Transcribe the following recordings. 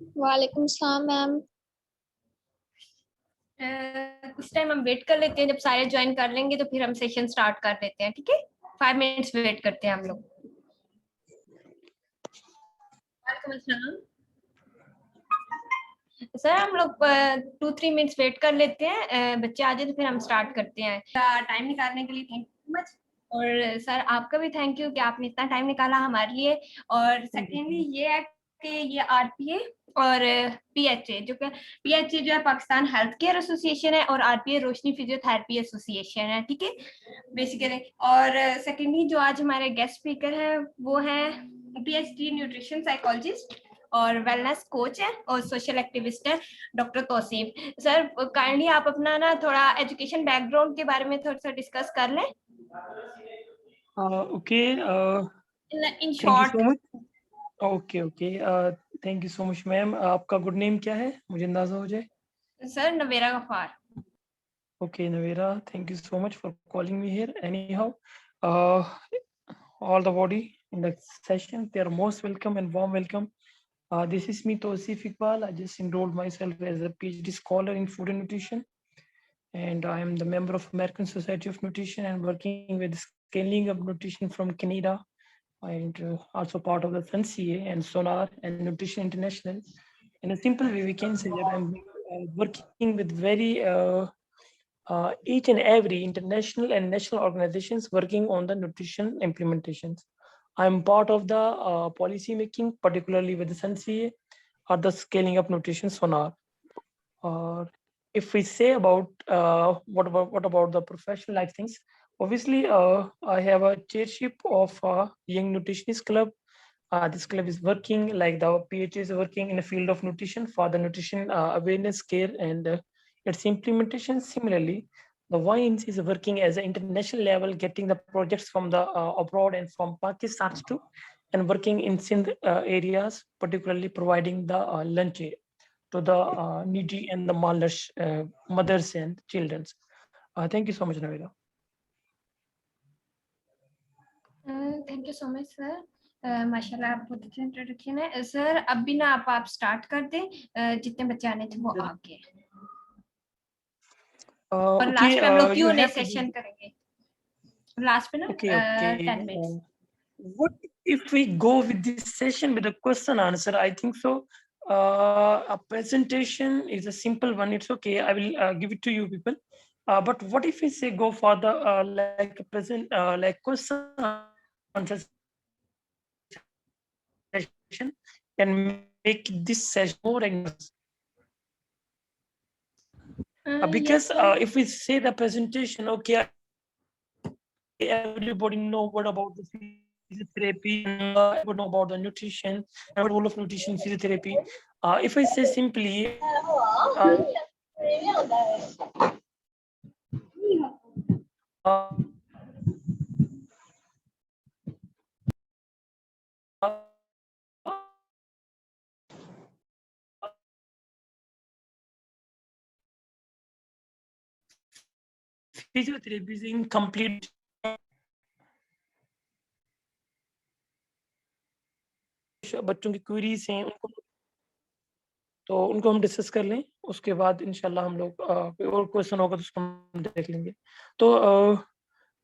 वालेकुम सलाम मैम। कुछ टाइम हम वेट कर लेते हैं, जब सारे ज्वाइन कर लेंगे तो फिर हम सेशन स्टार्ट कर देते हैं, ठीक है। 5 मिनट्स वेट करते हैं हम लोग। वालेकुम अस्सलाम। सर हम लोग 2-3 मिनट्स वेट कर लेते हैं, बच्चे आ जाए तो फिर हम स्टार्ट करते हैं। टाइम निकालने के लिए थैंक यू मच। और सर आपका भी थैंक यू कि आपने इतना टाइम निकाला हमारे लिए। और सेकेंडली ये है कि ये आरपीए और पीएचए जो कि पीएचए जो है पाकिस्तान हेल्थ केयर एसोसिएशन है, और आरपीए रोशनी फिजियोथेरेपी एसोसिएशन है, ठीक है बेसिकली। और सेकेंडली जो आज हमारे गेस्ट स्पीकर है वो है पीएचडी न्यूट्रिशन साइकोलॉजिस्ट और वेलनेस कोच है और सोशल एक्टिविस्ट है, डॉक्टर तौसीफ। सर काइंडली आप अपना ना थोड़ा एजुकेशन बैकग्राउंड के बारे में थोड़ा सा डिस्कस कर लें Okay. In Thank you so short. much. Okay. Thank you so much, ma'am. आपका गुड नेम क्या है, मुझे अंदाजा हो जाए? Sir Navera Gaffar. Okay, Navera. Thank you so much for calling me here. Anyhow, uh, all the body in the session, they are most welcome and warm welcome. This is me, Tosif Iqbal. I just enrolled myself as a PhD scholar in food and nutrition, and I am the member of American Society of Nutrition and working with scaling up nutrition from Canada, and also part of the SunCA and Sonar and Nutrition International. In a simple way, we can say that I'm working with very each and every international and national organizations working on the nutrition implementations. I'm part of the policy making, particularly with the SunCA or the scaling up nutrition Sonar. Or if we say about what about the professional life things, obviously I have a chairship of Young Nutritionist Club. This club is working like the PH is working in the field of nutrition for the nutrition awareness care and its implementation. Similarly, the Wines is working as an international level, getting the projects from the abroad and from Pakistan too, and working in Sindh areas, particularly providing the lunch to the needy and the malnourished mothers and children. Thank you so much, Navira. Thank you so much sir. माशाल्लाह आप बहुत अच्छा introduction है sir. अब भी ना आप start कर दें, जितने बच्चे आने थे वो आ गए। और Okay, लास्ट पे हम लोग you Q&A have to session करेंगे लास्ट पे ना okay. 10 minutes. What if we go with this session with a question answer? I think so. A presentation is a simple one. It's okay. I will give it to you people. But what if we say go for the like present like question answer session and make this session more engaging? Because if we say the presentation, okay, everybody know what about the physiotherapy, everybody know about the nutrition, and what role of nutrition physiotherapy. If I say simply, uh, physiotherapy is incomplete. बच्चों की queries हैं उनको हम discuss कर लें, उसके बाद इंशाल्लाह हम लोग कोई और क्वेश्चन होगा तो उसको हम देख लेंगे। तो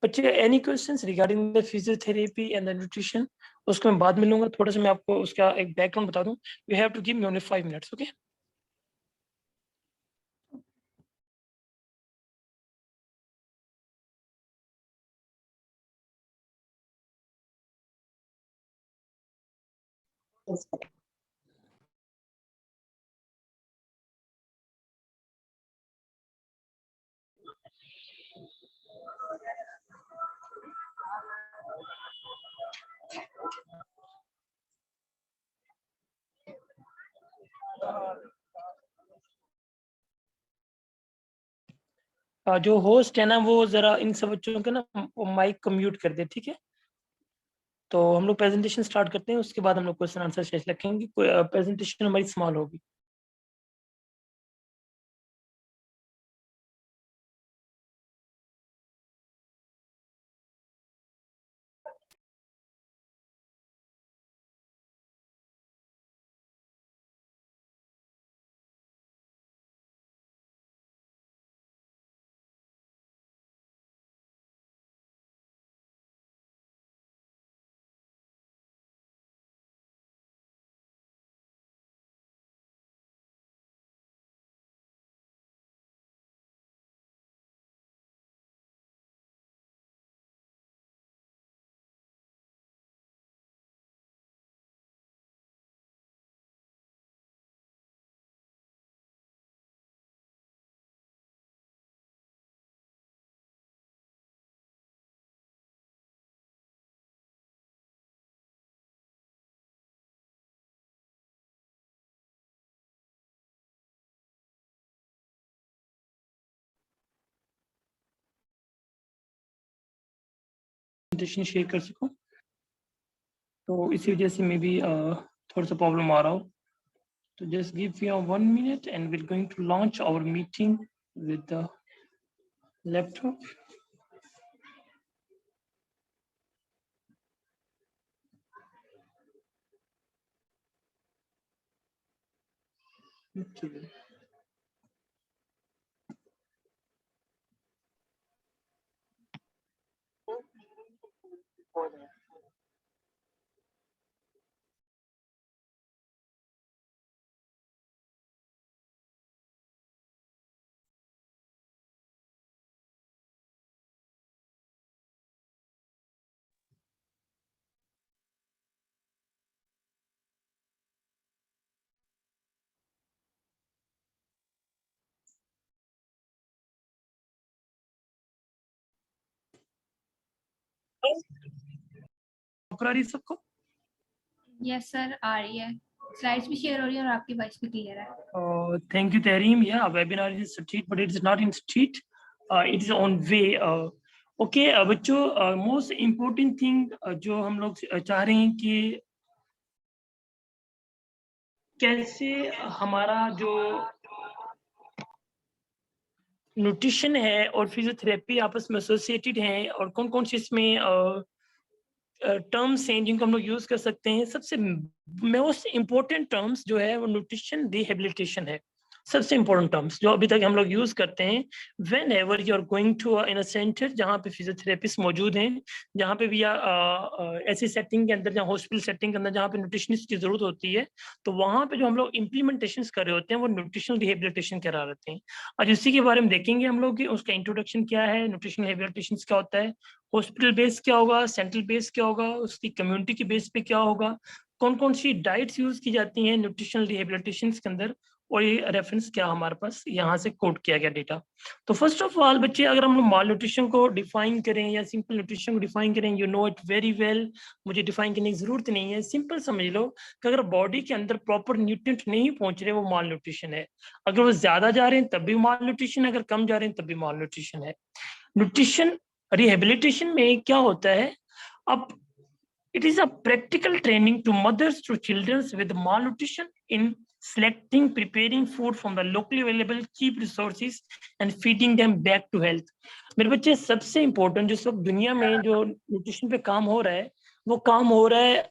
बच्चे any questions regarding the physiotherapy and the nutrition, उसको मैं बाद में लूंगा। थोड़ा सा मैं आपको उसका एक बैकग्राउंड बता दूं। You have to give me only 5 minutes, okay? जो होस्ट है ना वो जरा इन सब बच्चों के ना माइक को म्यूट कर दे, ठीक है? तो हम लोग प्रेजेंटेशन स्टार्ट करते हैं, उसके बाद हम लोग क्वेश्चन आंसर सेशन रखेंगे। प्रेजेंटेशन हमारी स्मॉल होगी। प्रेजेंटेशन शेयर कर सकूं, तो इसी वजह से मे बी थोड़ा सा प्रॉब्लम आ रहा हो। तो just give me 1 minute and we're going to launch our meeting with the laptop. Okay. आ रही सबको? यस सर, आ रही है, स्लाइड्स भी शेयर हो रही है और आपकी वॉइस भी क्लियर है। Thank you, Tareem. Yeah, webinar is street, but it is not in street. It is on way. Okay, बच्चों, most important thing जो हम लोग चाह रहे हैं कि कैसे हमारा जो न्यूट्रिशन है और फिजियोथेरेपी आपस में एसोसिएटेड हैं और कौन कौन से इसमें टर्म्स हैं जिनको हम लोग यूज कर सकते हैं। सबसे मोस्ट इम्पोर्टेंट टर्म्स जो है वो न्यूट्रिशन रिहेबिलिटेशन है। सबसे इम्पोर्टेंट टर्म्स जो अभी तक हम लोग यूज करते हैं whenever you are going to in a centre जहाँ पे फिजियोथेरेपिस्ट मौजूद हैं, जहाँ पे भी ऐसी सेटिंग के अंदर, जहाँ हॉस्पिटल सेटिंग के अंदर जहाँ पे न्यूट्रिशनिस्ट की जरूरत होती है, तो वहाँ पे जो हम लोग इम्प्लीमेंटेशन कर रहे होते हैं वो न्यूट्रिशनल रिहेबिलिटेशन करा रहते हैं। आज इसी के बारे में देखेंगे हम लोग कि उसका इंट्रोडक्शन क्या है, न्यूट्रिशनल रिहेबिलिटेशन क्या होता है, हॉस्पिटल बेस क्या होगा, सेंट्रल बेस क्या होगा, उसकी कम्युनिटी के बेस पे क्या होगा, कौन कौन सी डाइट्स यूज की जाती हैं न्यूट्रिशनल रिहेबिलिटेशन के अंदर, और ये रेफरेंस क्या हमारे पास यहाँ से कोट किया गया डेटा। तो फर्स्ट ऑफ ऑल बच्चे, अगर हम लोग माल न्यूट्रिशन को डिफाइन करें या सिंपल न्यूट्रिशन को डिफाइन करें, you know it very well, मुझे डिफाइन करने की जरूरत नहीं है। सिंपल समझ लो कि अगर बॉडी के अंदर प्रॉपर न्यूट्रिएंट नहीं पहुंच रहे वो माल न्यूट्रिशन है। अगर वो ज्यादा जा रहे हैं तब भी माल न्यूट्रिशन है, अगर कम जा रहे हैं तब भी माल न्यूट्रिशन है। न्यूट्रिशन रिहेबिलिटेशन में क्या होता है, अब it is a practical training to mothers to children with malnutrition in selecting, preparing food from the locally available cheap resources and feeding them back to health। मेरे बच्चे, सबसे important जो सब दुनिया में जो न्यूट्रिशन पे काम हो रहा है वो काम हो रहा है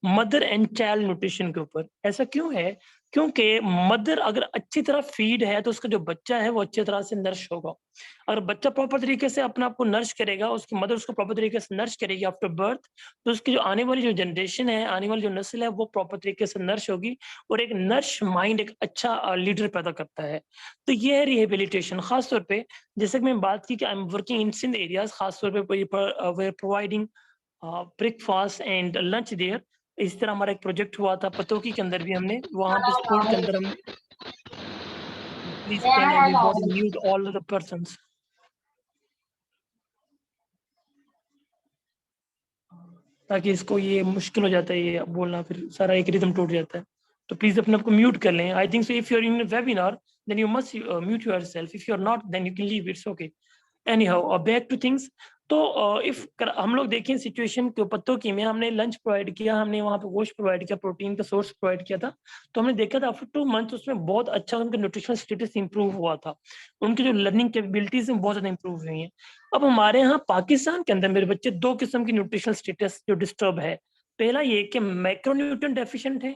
मदर एंड चाइल्ड न्यूट्रिशन के ऊपर। ऐसा क्यों है? क्योंकि मदर अगर अच्छी तरह फीड है तो उसका जो बच्चा है वो अच्छी तरह से नर्श होगा। अगर बच्चा प्रॉपर तरीके से अपने आप को नर्श करेगा, उसकी मदर उसको प्रॉपर तरीके से नर्श करेगी आफ्टर बर्थ, तो उसकी जो आने वाली जो जनरेशन है, आने वाली जो नस्ल है, वो प्रॉपर तरीके से नर्श होगी और एक नर्श माइंड एक अच्छा लीडर पैदा करता है। तो ये है रिहेबिलिटेशन। खासतौर पर जैसे कि मैं बात की कि I am working in Sindh areas, खासतौर पर providing breakfast and lunch there. इस तरह हमारा एक प्रोजेक्ट हुआ था पतोकी के अंदर भी, हमने वहां पे स्कूल के अंदर हम please can everybody mute all the persons. ताकि इसको ये मुश्किल हो जाता है ये बोलना, फिर सारा एक रिदम टूट जाता है। तो प्लीज अपने आप को म्यूट कर लें। I think so if you are in webinar then you must mute yourself, if you are not then you can leave, it's okay. Anyhow back to things. तो इफ हम लोग देखें situation के पत्तों की में, हमने लंच प्रोवाइड किया, हमने वहाँ पे गोश्त प्रोवाइड किया, प्रोटीन का सोर्स प्रोवाइड किया था, तो हमने देखा था आफ्टर 2 मंथ उसमें बहुत अच्छा उनका न्यूट्रिशनल स्टेटस इंप्रूव हुआ था, उनकी जो लर्निंग कैपेबिलिटीज हैं बहुत ज्यादा इंप्रूव हुई हैं। अब हमारे यहाँ पाकिस्तान के अंदर मेरे बच्चे 2 किस्म की न्यूट्रिशनल स्टेटस जो डिस्टर्ब है। पहला ये कि मैक्रोन्यूट्रिएंट डेफिशिएंट है,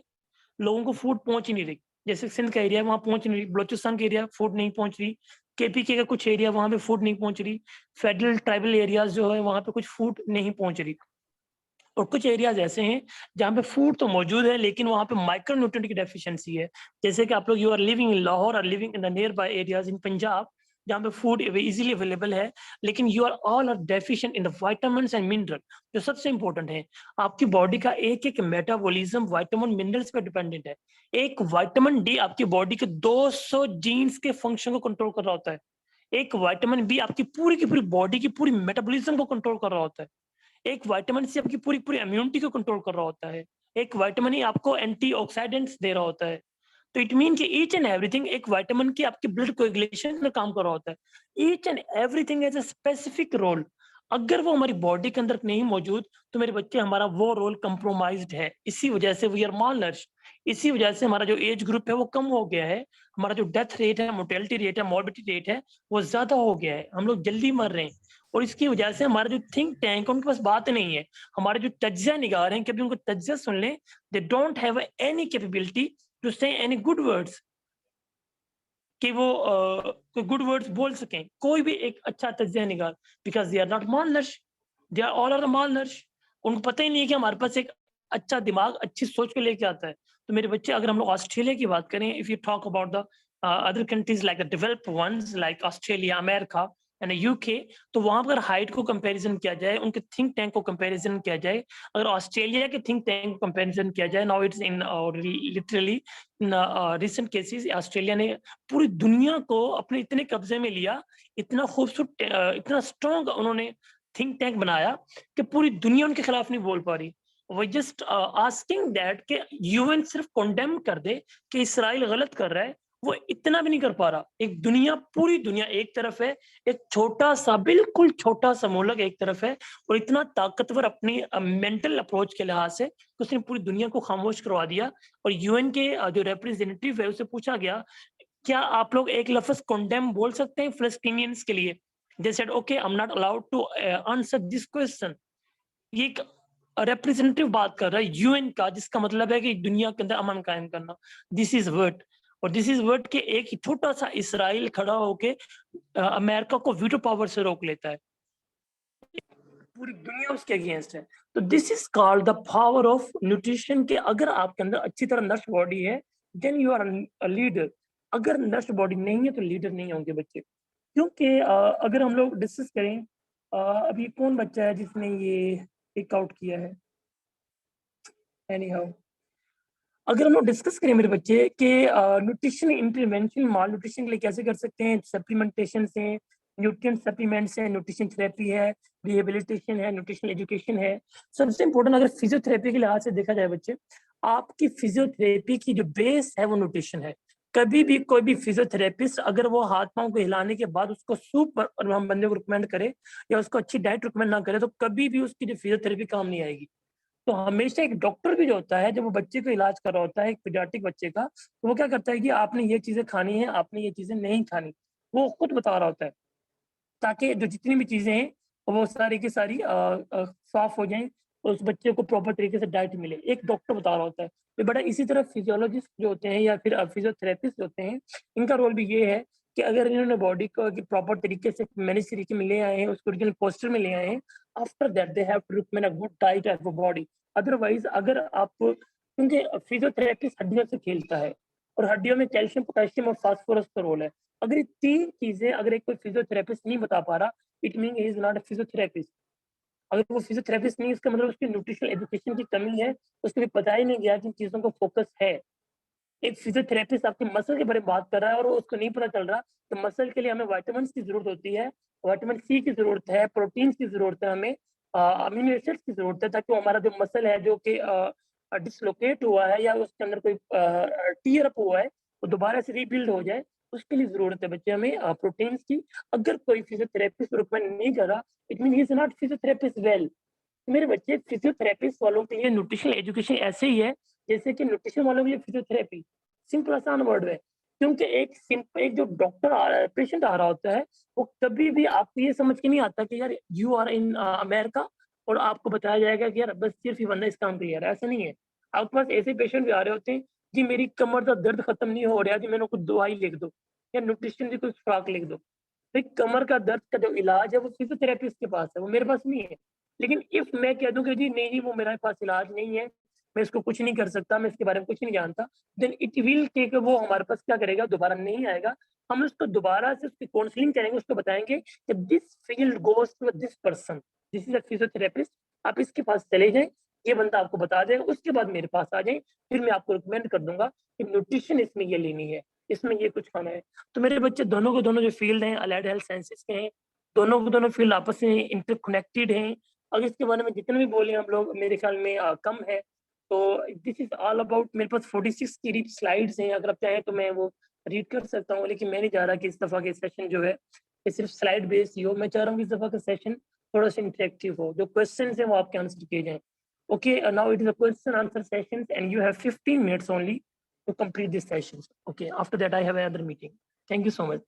लोगों को फूड पहुंच ही नहीं रही। जैसे सिंध का एरिया वहां पहुंच नहीं रही, बलोचिस्तान का एरिया फूड नहीं पहुंच रही, केपीके का कुछ एरिया वहां पे फूड नहीं पहुंच रही, फेडरल ट्राइबल एरियाज जो है वहां पे कुछ फूड नहीं पहुंच रही, और कुछ एरियाज ऐसे हैं जहाँ पे फूड तो मौजूद है लेकिन वहां पे माइक्रोन्यूट्रिएंट की डेफिशिएंसी है। जैसे कि आप लोग, you are living in Lahore, are living in the nearby areas in Punjab जहाँ पे फूड इजीली अवेलेबल है, लेकिन you are all are deficient in the vitamins and mineral. जो सबसे इंपॉर्टेंट है, आपकी बॉडी का एक एक मेटाबॉलिज्म विटामिन मिनरल्स पे डिपेंडेंट है। एक विटामिन डी आपकी बॉडी के 200 जीन्स के फंक्शन को कंट्रोल कर रहा होता है। एक विटामिन बी आपकी पूरी बॉडी की पूरी मेटाबॉलिज्म को कंट्रोल कर रहा होता है। एक विटामिन सी आपकी पूरी इम्यूनिटी को कंट्रोल कर रहा होता है। एक विटामिन ई आपको एंटीऑक्सीडेंट्स दे रहा होता है। तो इट मीन कि ईच एंड एवरीथिंग एक विटामिन की आपकी ब्लड कोएगुलेशन में काम कर रहा होता है। Each and everything has a specific role. अगर वो हमारी बॉडी के अंदर नहीं मौजूद तो मेरे बच्चे हमारा वो रोल कंप्रोमाइज्ड है। इसी वजह से वी आर मालनरिश्ड, इसी वजह से हमारा जो एज ग्रुप है वो कम हो गया है, हमारा जो डेथ रेट है, मोर्टेलिटी रेट है, मॉर्बिडिटी रेट है वो ज्यादा हो गया है, हम लोग जल्दी मर रहे हैं। और इसकी वजह से हमारा जो थिंक टैंक उनके पास बात नहीं है, हमारे जो तज्जिया निगार हैं, कभी उनको तज्जिया सुन लें, they don't have any capability to say any good words, कि वो कोई गुड वर्ड्स बोल सकें, कोई भी एक अच्छा तज्जिया निगार, because they are not malnourish, they are all are malnourish. उनको पता ही नहीं है कि हमारे पास एक अच्छा दिमाग अच्छी सोच को लेके आता है। तो मेरे बच्चे, अगर हम लोग ऑस्ट्रेलिया की बात करें, if you talk about the other countries like the developed ones like Australia, America and UK, तो वहां पर हाइट को कंपैरिजन किया जाए, उनके थिंक टैंक को कंपैरिजन किया जाए, अगर ऑस्ट्रेलिया के थिंक टैंक को कंपैरिजन किया जाए, now it's in literally recent cases, Australia ने पूरी दुनिया को अपने इतने कब्जे में लिया, इतना खूबसूरत इतना स्ट्रॉन्ग उन्होंने थिंक टैंक बनाया कि पूरी दुनिया उनके खिलाफ नहीं बोल पा रही। वो जस्ट आस्किंग दैट कि यूएन सिर्फ कंडेम कर दे कि इसराइल गलत कर रहा है, वो इतना भी नहीं कर पा रहा। एक दुनिया, पूरी दुनिया एक तरफ है, एक छोटा सा, बिल्कुल छोटा सा मुल्क एक तरफ है, और इतना ताकतवर अपनी मेंटल अप्रोच के लिहाज से कि उसने पूरी दुनिया को खामोश करवा दिया। और यूएन के जो रिप्रेजेंटेटिव है, उससे पूछा गया, क्या आप लोग एक लफ्ज कंडेम बोल सकते हैं फिलिस्तीनियंस के लिए? They said okay, I am not allowed to answer this question. ये एक रिप्रेजेंटेटिव बात कर रहा है यूएन का, जिसका मतलब है कि दुनिया के अंदर अमन कायम करना। दिस इज वर्ड, और दिस इज वर्ड के एक ही छोटा सा इसराइल खड़ा होके अमेरिका को वीटो पावर से रोक लेता है, पूरी दुनिया उसके अगेंस्ट है। तो this is called the power of nutrition, के अगर आपके अंदर अच्छी तरह नर्स बॉडी है, then you are a leader. अगर नर्स बॉडी नहीं है तो लीडर नहीं होंगे बच्चे। क्योंकि अगर हम लोग डिस्कस करें, अभी कौन बच्चा है जिसने ये टिक आउट किया है? एनी हाउ, अगर हम लोग डिस्कस करें मेरे बच्चे कि न्यूट्रिशन इंटरवेंशन माल न्यूट्रिशन के लिए कैसे कर सकते हैं, सप्लीमेंटेशन से, न्यूट्रिएंट सप्लीमेंट्स है, न्यूट्रिशन थेरेपी है, रिहेबिलिटेशन है, न्यूट्रिशन एजुकेशन है। सबसे इंपॉर्टेंट अगर फिजियोथेरेपी के लिहाज से देखा जाए बच्चे, आपकी फिजियोथेरेपी की जो बेस है वो न्यूट्रिशन है। कभी भी कोई भी फिजियोथेरेपिस्ट अगर वो हाथ पांव को हिलाने के बाद उसको सूप हम बंदे को रिकमेंड करे या उसको अच्छी डाइट रिकमेंड ना करे, तो कभी भी उसकी जो फिजियोथेरेपी काम नहीं आएगी। तो हमेशा एक डॉक्टर भी जो होता है, जब वो बच्चे को इलाज कर रहा होता है, एक पीडियाट्रिक बच्चे का, तो वो क्या करता है कि आपने ये चीजें खानी है, आपने ये चीजें नहीं खानी, वो खुद बता रहा होता है, ताकि जो जितनी भी चीजें हैं वो सारी की सारी साफ हो जाएं और उस बच्चे को प्रॉपर तरीके से डाइट मिले। एक डॉक्टर बता रहा होता है। तो बड़ा इसी तरह फिजियोलॉजिस्ट जो होते हैं या फिर फिजियोथेरेपिस्ट होते हैं, इनका रोल भी ये है कि अगर इन्होंने बॉडी को प्रॉपर तरीके से मैनेज तरीके में ले आए हैं, उसको ओरिजिनल पोस्टर में ले आए हैं, after that they have to recommend a good diet at body. Otherwise अगर आप, क्योंकि फिजियोथेरेपिस्ट हड्डियों से खेलता है और हड्डियों में कैल्शियम, पोटेशियम और फास्फोरस का रोल है। अगर ये तीन चीजें अगर एक कोई फिजियोथेरेपिस्ट नहीं बता पा रहा, it mean he is not a physiotherapist. अगर वो फिजियोथेरेपिस्ट नहीं है, इसका मतलब उसकी न्यूट्रिशनल एजुकेशन की कमी है, उसको भी पता ही नहीं गया कि चीजों को फोकस है। एक फिजियोथेरेपिस्ट आपके मसल के बारे में बात कर रहा है और उसको नहीं पता चल रहा, तो मसल के लिए हमें विटामिन की जरूरत होती है, विटामिन सी की जरूरत है, प्रोटीन की जरूरत है, हमें अमीनो एसिड्स की जरूरत है, ताकि हमारा जो मसल है जो कि डिसलोकेट हुआ है या उसके अंदर कोई टीयर अप हुआ है, वो दोबारा से रीबिल्ड हो जाए, उसके लिए जरूरत है बच्चे हमें प्रोटीन्स की। अगर कोई फिजियोथेरेपिस्ट रिकमेंड नहीं कर रहा, it mean he is not physiotherapist well. मेरे बच्चे, फिजियोथेरेपिस्ट वालों के लिए न्यूट्रिशनल एजुकेशन ऐसे ही है जैसे कि न्यूट्रिशन वालों के लिए फिजियोथेरेपी। सिंपल आसान वर्ड है। क्योंकि एक जो डॉक्टर आ रहा है, पेशेंट आ रहा होता है, वो कभी भी आपको ये समझ के नहीं आता कि यार यू आर इन अमेरिका और आपको बताया जाएगा कि यार बस सिर्फ ही बंदा इस काम पे यार, ऐसा नहीं है। आपके पास ऐसे पेशेंट भी आ रहे होते हैं जी, मेरी कमर का दर्द खत्म नहीं हो रहा जी, मैंने कुछ दवाई लिख दो या न्यूट्रिशन की कोई खुराक लिख दो। भाई कमर का दर्द का जो इलाज है वो फिजियोथेरेपिस्ट के पास है, वो मेरे पास नहीं है। लेकिन इफ मैं कह दूं कि जी नहीं जी वो मेरे पास इलाज नहीं है, मैं इसको कुछ नहीं कर सकता, मैं इसके बारे में कुछ नहीं जानता, देन इट विल टेक, वो हमारे पास क्या करेगा, दोबारा नहीं आएगा। हम उसको दोबारा से उसकी काउंसलिंग करेंगे, उसको बताएंगे कि this field goes to this person, this is a physiotherapist, आप इसके पास चले जाएं, ये बंदा आपको बता देगा, उसके बाद मेरे पास आ जाए, फिर मैं आपको रिकमेंड कर दूंगा कि न्यूट्रिशन इसमें ये लेनी है, इसमें ये कुछ खाना है। तो मेरे बच्चे दोनों को दोनों जो फील्ड हैं अलाइड हेल्थ साइंसेज के हैं, दोनों को दोनों फील्ड आपस में इंटरकनेक्टेड हैं। अगर इसके बारे में जितने भी बोले हम लोग, मेरे ख्याल में कम है। तो दिस इज ऑल अबाउट, मेरे पास 46 की स्लाइड्स हैं, अगर आप चाहें तो मैं वो रीड कर सकता हूँ, लेकिन मैं नहीं चाह रहा कि इस दफा के सेशन जो है ये सिर्फ स्लाइड बेस्ड ही हो। मैं चाह रहा हूँ कि इस दफा का सेशन थोड़ा सा इंटरेक्टिव हो, जो क्वेश्चन है वो आपके आंसर किए जाएं। Okay, now it is a question answer session and you have 15 minutes only to complete this session. Okay, after that I have another meeting. Thank you so much.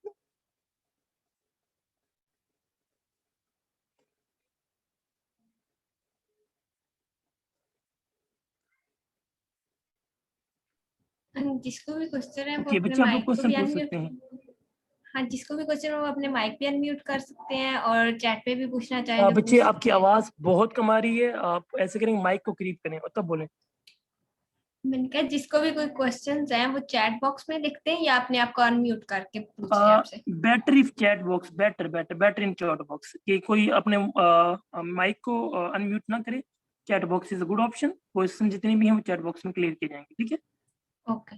जिसको भी question है वो Okay, अपने बच्चे आप लोग माइक को question भी पूछ अनम्यूट, सकते हैं। हाँ जिसको भी क्वेश्चन हो वो अपने माइक भी अनम्यूट कर सकते हैं और चैट पे भी पूछना चाहे तो बच्चे पूछ आपकी सकते हैं। आवाज बहुत कम आ रही है, आप ऐसे करेंगे माइक को करीब करें और तब बोलें। मैंने कहा जिसको भी कोई क्वेश्चंस हैं वो चैट बॉक्स में लिखते हैं या अपने आप को अनम्यूट करके पूछते हैं आपसे। Better if chat box, better in chat box, कि कोई अपने माइक को अनम्यूट ना करे। Chat box is a good option, question जितने भी हैं वो चैट बॉक्स में क्लियर किए जाएंगे, ठीक है। ओके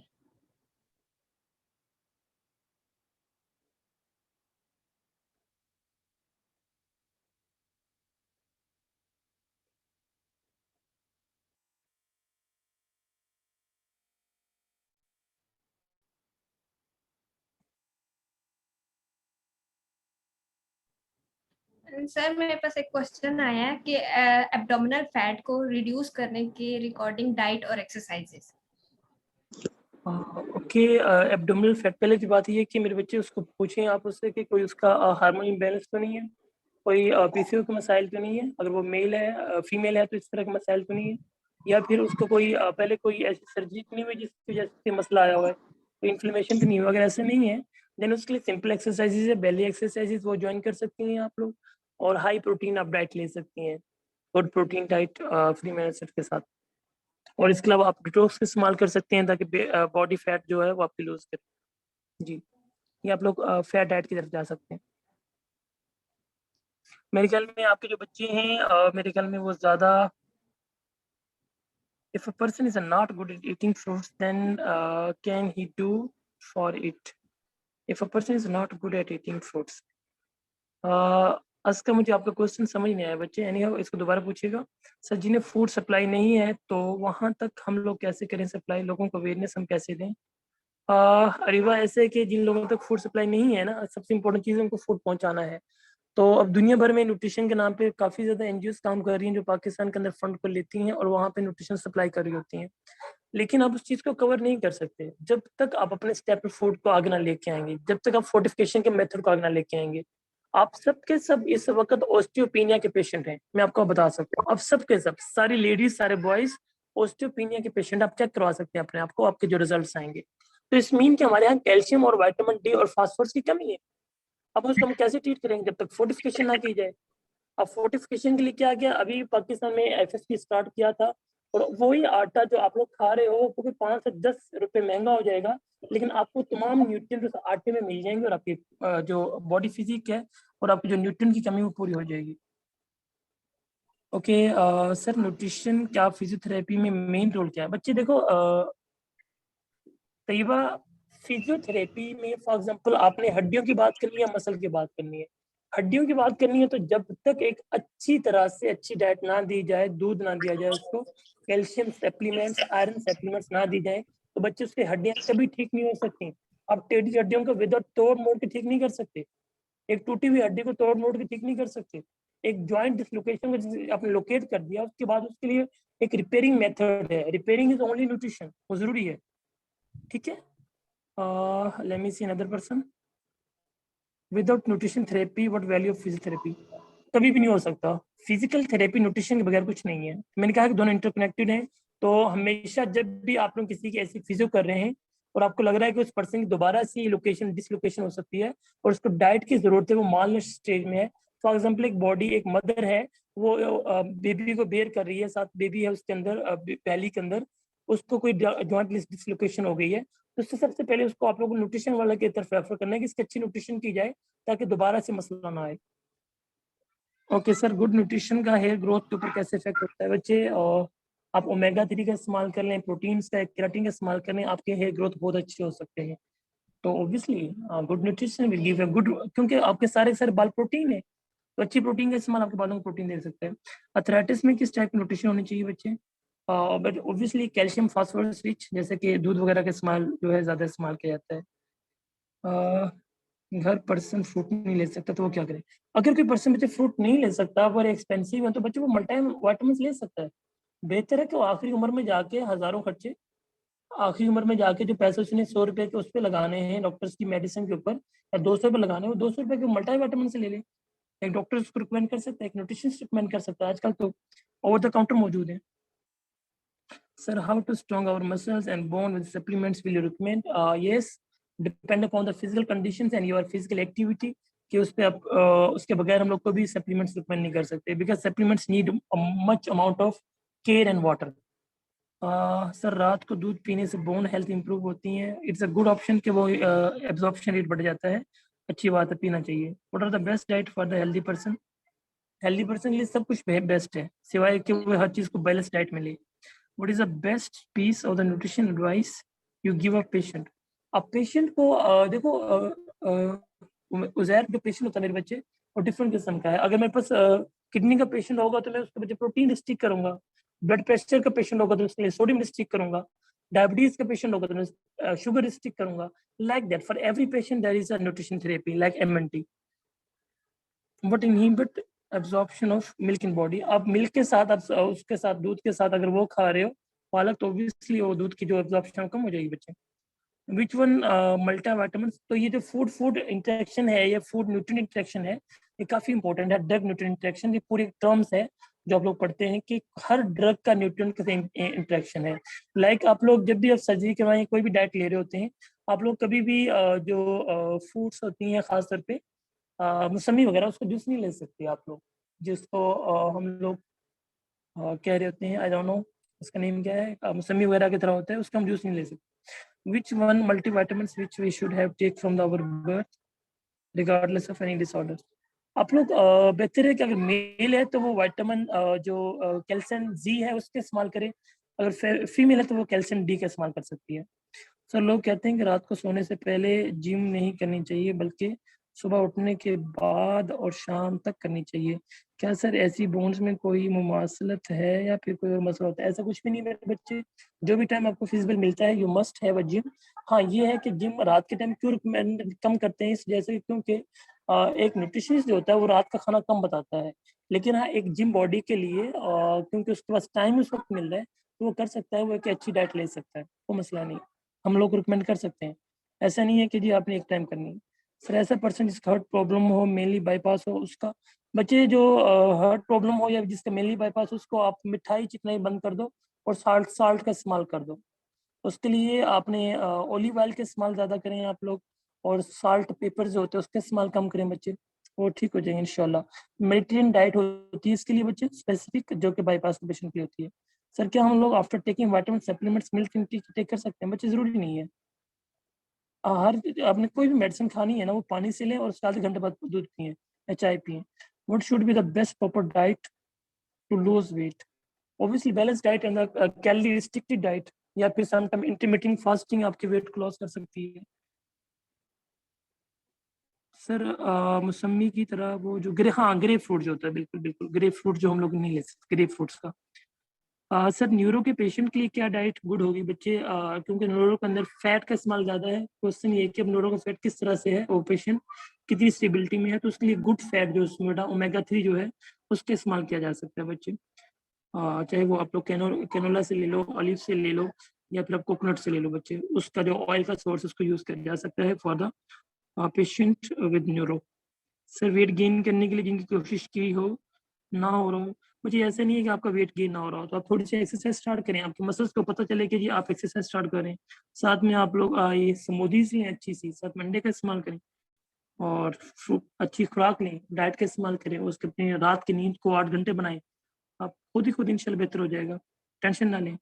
सर मेरे पास एक क्वेश्चन आया है कि एब्डोमिनल फैट को रिड्यूस करने के रिकॉर्डिंग डाइट और एक्सरसाइजेस। ओके, एब्डोमिनल फैट, पहले की बात ये है कि मेरे बच्चे उसको पूछें आप उससे कि कोई उसका हार्मोन इम्बैलेंस तो नहीं है, कोई पीसीओ का मसाइल तो नहीं है, अगर वो मेल है फीमेल है तो इस तरह का मसाइल तो नहीं है, या फिर उसको कोई पहले कोई ऐसी सर्जरी तो नहीं हुई जिसकी वजह से मसला आया हुआ है, कोई इन्फ्लेमेशन तो नहीं हुआ। अगर ऐसे नहीं है देन उसके लिए सिंपल एक्सरसाइजेज है, बेली एक्सरसाइजेज वो ज्वाइन कर सकती हैं आप लोग, और हाई प्रोटीन आप डाइट ले सकती हैं, good protein diet free acid के साथ। और इसके अलावा आप डिटॉक्स का इस्तेमाल कर सकते हैं ताकि बॉडी फैट जो है वो आपकी लूज करे। जी, ये आप लोग फैट डाइट की तरफ जा सकते हैं। मेरे ख्याल में आपके जो बच्चे हैं मेरे ख्याल में वो ज़्यादा, if a person is not good at eating fruits then can he do for it? If a person is not good at eating fruits, इसका मुझे आपका क्वेश्चन समझ नहीं आया बच्चे, यानी इसको दोबारा पूछिएगा। सर जिन्हें फूड सप्लाई नहीं है तो वहां तक हम लोग कैसे करें सप्लाई, लोगों को अवेयरनेस हम कैसे दें? अरीवा, ऐसे है कि जिन लोगों तक फूड सप्लाई नहीं है ना, सबसे इम्पोर्टेंट चीज़ है उनको फूड पहुंचाना है। तो अब दुनिया भर में न्यूट्रिशन के नाम पे काफ़ी ज़्यादा एनजीओ काम कर रही हैं जो पाकिस्तान के अंदर फंड को लेती हैं और वहाँ पे न्यूट्रिशन सप्लाई कर रही होती हैं, लेकिन आप उस चीज़ को कवर नहीं कर सकते जब तक आप अपने स्टेपल फूड को आगे ना लेके आएंगे, जब तक आप फोर्टिफिकेशन के मेथड को आगे ना लेके आएंगे। आप सबके सब इस वक्त ऑस्टियोपीनिया के पेशेंट हैं, मैं आपको बता सकता हूँ। आप सबके सब, सारी लेडीज सारे बॉयज ऑस्टियोपीनिया के पेशेंट, आप चेक करवा सकते हैं अपने आप को, आपके जो रिजल्ट आएंगे। तो इस मीन कि हमारे यहाँ कैल्शियम और विटामिन डी और फास्फोरस की कमी है। अब उसको हम कैसे ट्रीट करेंगे जब तक फोर्टिफिकेशन ना की जाए? अब फोर्टिफिकेशन के लिए क्या किया, अभी पाकिस्तान में एफएसपी स्टार्ट किया था, और वही आटा जो आप लोग खा रहे हो वो 5 से 10 रुपए महंगा हो जाएगा, लेकिन आपको तमाम न्यूट्रिएंट उस आटे में मिल जाएंगे और आपकी जो बॉडी फिजिक है और आपकी जो न्यूट्रिएंट की कमी वो पूरी हो जाएगी। ओके सर, न्यूट्रिशन क्या फिजियोथेरेपी में मेन रोल क्या है? बच्चे देखो तैयबा, फिजियोथेरेपी में फॉर एग्जांपल आपने हड्डियों की बात करनी है या मसल की बात करनी है? हड्डियों की बात करनी है तो जब तक एक अच्छी तरह से अच्छी डाइट ना दी जाए, दूध ना दिया जाए उसको, कैल्शियम सप्लीमेंट्स, आयरन सप्लीमेंट्स ना दी जाए, तो बच्चे उसकी हड्डियां कभी ठीक नहीं हो सकती। आप टेढ़ी हड्डियों को विदाउट तोड़ मोड़ के ठीक नहीं कर सकते, एक टूटी हुई हड्डी को तोड़ मोड़ के ठीक नहीं कर सकते। एक जॉइंट डिसलोकेशन को आपने लोकेट कर दिया, उसके बाद उसके लिए एक रिपेयरिंग मेथड है, रिपेयरिंग इज ओनली न्यूट्रिशन, वो जरूरी है, ठीक है। Let me see another person, without nutrition therapy what value of physiotherapy? कभी भी नहीं हो सकता। फिजिकल थेरेपी न्यूट्रिशन के बगैर कुछ नहीं है। मैंने कहा कि दोनों इंटरकनेक्टेड हैं, तो हमेशा जब भी आप लोग किसी की ऐसी फिजियो कर रहे हैं और आपको लग रहा है कि उस पर्सन की दोबारा से लोकेशन डिसलोकेशन हो सकती है और उसको डाइट की जरूरत है, वो मालनश स्टेज में है, फॉर एग्जाम्पल एक बॉडी, एक मदर है, वो बेबी को बेयर कर रही है, साथ बेबी है उसके अंदर, पहली के अंदर, उसको कोई जॉइंट डिसलोकेशन हो गई है, तो उससे सबसे पहले उसको आप लोगों को न्यूट्रिशन वाला की तरफ रेफर करना है कि इसकी अच्छी न्यूट्रिशन की जाए ताकि दोबारा से मसला ना आए। ओके सर, गुड न्यूट्रिशन का हेयर ग्रोथ के ऊपर कैसे इफेक्ट होता है बच्चे? और आप ओमेगा 3 का इस्तेमाल कर लें, प्रोटीन्स का, केराटिन का इस्तेमाल कर लें, आपके हेयर ग्रोथ बहुत अच्छे हो सकते हैं। तो obviously good nutrition will give a good, क्योंकि आपके सारे सारे बाल प्रोटीन है, तो अच्छी प्रोटीन का इस्तेमाल आपके बालों को प्रोटीन दे सकते हैं। अथराइटिस में किस टाइप की न्यूट्रिशन होनी चाहिए बच्चे? But obviously calcium phosphorus rich, जैसे कि दूध वगैरह का इस्तेमाल जो है ज़्यादा इस्तेमाल किया जाता है। हर पर्सन फ्रूट नहीं ले सकता तो वो क्या करे? अगर कोई पर्सन बच्चे फ्रूट नहीं ले सकता पर एक्सपेंसिव है तो बच्चे वो मल्टी विटामिन ले सकता है। बेहतर है कि वो आखिरी उम्र में जाके हजारों खर्चे, आखिरी उम्र में जाके जो पैसे उसने 100 रुपए के उस पे लगाने हैं डॉक्टर्स की मेडिसिन के ऊपर, या 200 रुपए लगाने हैं, वो 200 रुपए के मल्टी विटामिन से ले ले। एक डॉक्टर उसको रिकमेंड कर सकता है, एक न्यूट्रिशनिस्ट रिकमेंड कर सकता है, आजकल तो ओवर द काउंटर मौजूद है। Sir, how to strong our muscles and bone with supplements will you recommend? Yes, depend upon the physical conditions and your physical activity. कि उस पे आप उसके बगैर हम लोग को भी सप्लीमेंट्स रिकमेंड नहीं कर सकते, because supplements need much amount of care and water. Sir, रात को दूध पीने से बोन हेल्थ इंप्रूव होती है। इट्स अ गुड ऑप्शन कि वो एब्जॉर्प्शन रेट बढ़ जाता है, अच्छी बात है, पीना चाहिए। What are the best diet for the healthy person? Healthy person के लिए सब कुछ बेस्ट है, सिवाय कि वो हर चीज़ को बैलेंस डाइट मिले। What is the best piece of the nutrition advice you give a patient? अब पेशेंट को देखो, उजैर जो पेशेंट होता है मेरे बच्चे, वो डिफरेंट किस्म का है। अगर मेरे पास किडनी का पेशेंट होगा तो मैं उसके बच्चे प्रोटीन रिस्ट्रिक्ट करूंगा। ब्लड प्रेशर का पेशेंट होगा तो उसके लिए सोडियम रिस्ट्रिक्ट करूंगा। डायबिटीज का पेशेंट होगा तो मैं शुगर रिस्ट्रिक्ट करूंगा। Like that for every patient there is a nutrition therapy like MNT। What inhibit absorption of milk in body? आप मिल्क के साथ, आप उसके साथ दूध के साथ अगर वो खा रहे हो पालक, तो ऑब्वियसली वो दूध की जो एब्जॉर्प्शन कम हो जाएगी बच्चे। Which one multi vitamin? तो ये जो फूड फूड इंटरेक्शन है या फूड न्यूट्रिएंट इंटरेक्शन है, ये काफी इंपॉर्टेंट है। ड्रग न्यूट्रिएंट इंटरेक्शन, ये पूरे टर्म्स है जो आप लोग पढ़ते हैं कि हर ड्रग का न्यूट्रिएंट के साथ इंटरेक्शन है। लाइक आप लोग जब भी आप सर्जरी करवाएं, कोई भी डाइट ले रहे होते हैं, आप लोग कभी भी जो फूड्स होती हैं, खासतौर पे मौसमी वगैरह, उसको जूस नहीं ले सकते आप लोग, जिसको हम लोग कह रहे होते हैं, आई डोंट नो उसका नेम क्या है, मौसमी वगैरह की तरह होता है, उसका हम जूस नहीं ले सकते। Which one multivitamins which we should have take from our birth regardless of any disorder? आप लोग बेहतर है कि अगर मेल है तो वो विटामिन जो कैल्शियम जी है उसके इस्तेमाल करें, अगर फीमेल है तो वो कैल्शियम डी का इस्तेमाल कर सकती है। सर, लोग कहते हैं कि रात को सोने से पहले जिम नहीं करनी चाहिए, बल्कि सुबह उठने के बाद और शाम तक करनी चाहिए। क्या सर ऐसी बोन्स में कोई मुमासलत है या फिर कोई और मसला होता है? ऐसा कुछ भी नहीं मेरे बच्चे, जो भी टाइम आपको फिजिबल मिलता है you must have a gym. हाँ, ये है कि जिम रात के टाइम क्यों रिकमेंड कम करते हैं, इस जैसे क्योंकि एक न्यूट्रिशनिस्ट जो होता है वो रात का खाना कम बताता है, लेकिन हाँ एक जिम बॉडी के लिए क्योंकि उसके पास टाइम उस वक्त मिल रहा है तो वो कर सकता है, वो एक अच्छी डाइट ले सकता है, कोई मसला नहीं, हम लोग रिकमेंड कर सकते हैं। ऐसा नहीं है कि जी आपने एक टाइम करनी है। सर, ऐसा पर्सन जिसका हार्ट प्रॉब्लम हो, मेनली बाईपास हो, उसका बच्चे जो हार्ट प्रॉब्लम हो या जिसका मेनली बाईपास, उसको आप मिठाई चिकनाई बंद कर दो और साल्ट का इस्तेमाल कर दो। उसके लिए आपने ऑलिव ऑयल का इस्तेमाल ज़्यादा करें आप लोग, और साल्ट पेपर जो होते हैं उसका इस्तेमाल कम करें बच्चे, वो ठीक हो जाएंगे इंशाल्लाह। मेडिटेरियन डाइट होती है इसके लिए बच्चे स्पेसिफिक, जो कि बाईपास के पेशेंट के लिए होती है। सर, क्या हम लोग after taking vitamin supplements milk take कर सकते हैं? बच्चे ज़रूरी नहीं है। हर आपने कोई भी मेडिसिन खानी है ना, वो पानी से लें और 7 घंटे बाद दूध पिए या चाय पिए। What should be the best proper diet to lose weight? Obviously balance diet and calorie restricted diet, या फिर समटाइम इंटरमिटेंट फास्टिंग आपके वेट को लॉस कर सकती है। सर, मौसमी की तरह वो जो ग्रेप फ्रूट जो होता है, बिल्कुल बिल्कुल ग्रेप फ्रूट जो हम लोग नहीं ले सकते, ग्रेप फ्रूट्स का। सर, न्यूरो के पेशेंट के लिए क्या डाइट गुड होगी बच्चे? क्योंकि न्यूरो के अंदर फैट का इस्तेमाल ज़्यादा है। क्वेश्चन ये है कि अब न्यूरो का फैट किस तरह से है, वो पेशेंट कितनी स्टेबिलिटी में है, तो उसके लिए गुड फैट जो उसमें ओमेगा 3 जो है उसके इस्तेमाल किया जा सकता है बच्चे। चाहे वो आप लोग कैनोला से ले लो, ऑलिव से ले लो, या फिर आप कोकोनट से ले लो बच्चे, उसका जो ऑयल का सोर्स उसको यूज़ किया जा सकता है for the patient with neuro. Sir, weight gain करने के लिए जिनकी कोशिश की हो ना हो रहा हो, मुझे ऐसा नहीं है कि आपका वेट गेन ना हो रहा हो तो आप थोड़ी सी एक्सरसाइज स्टार्ट करें, आपके मसल्स को पता चले कि जी आप एक्सरसाइज स्टार्ट करें। साथ में आप लोग ये स्मूदीज लें अच्छी सी, साथ में अंडे का इस्तेमाल करें, और अच्छी खुराक लें, डाइट का इस्तेमाल करें, उसके अपनी रात की नींद को 8 घंटे बनाएं, आप खुद इंशाल्लाह बेहतर हो जाएगा, टेंशन ना लें।